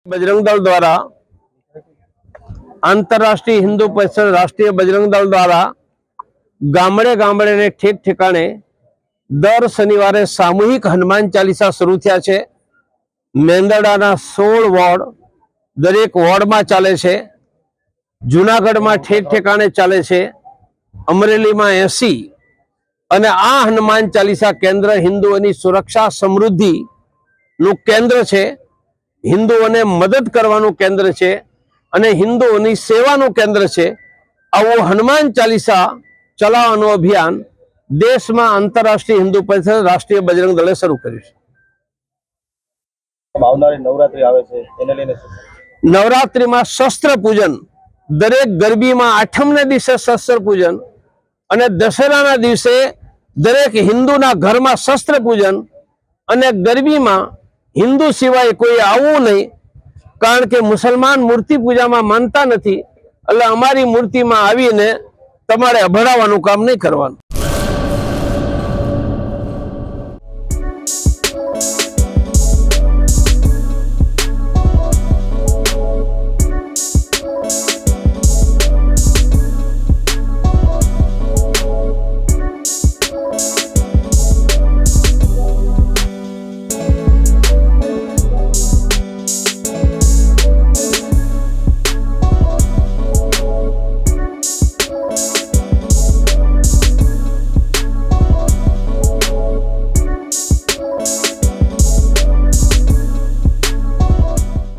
बजरंग दल द्वारा आंतरराष्ट्रीय हिंदू परिषद राष्ट्रीय बजरंग दल द्वारा गामड़े गामड़े ने ठेक ठेकाणे दर शनिवारे सामूहिक हनुमान चालीसा शुरू थया छे। मेंदरडाना 16 वोर्ड दरेक वोर्ड में चाले छे। जूनागढ़ में ठेक ठेकाणे चाले छे। अमरेली में 80 अने आ हनुमान चालीसा केंद्र हिंदुओनी सुरक्षा समृद्धि नु केंद्र छे। हिंदुओने मदद करवानुं केंद्र छे अने हिंदुओनी सेवानुं केंद्र छे। आवो हनुमान चालीसा चलाववानुं अभियान देश में आंतरराष्ट्रीय हिंदू परिषद राष्ट्रीय बजरंग दले शुरू कर्युं छे। नवरात्रि आवे छे एने लईने नवरात्रि में शस्त्र पूजन दरेक गरबी में आठमने दिवसे शस्त्र पूजन अने दशहराना दिवसे दरेक हिंदूना घर में शस्त्र पूजन अने गरबी में हिंदू सिवाय कोई आववुं नहीं, कारण के मुसलमान मूर्ति पूजा में मानता नहीं। એટલે અમારી મૂર્તિમાં આવીને તમારે અભડાવવાનું કામ નહીં કરવાનું।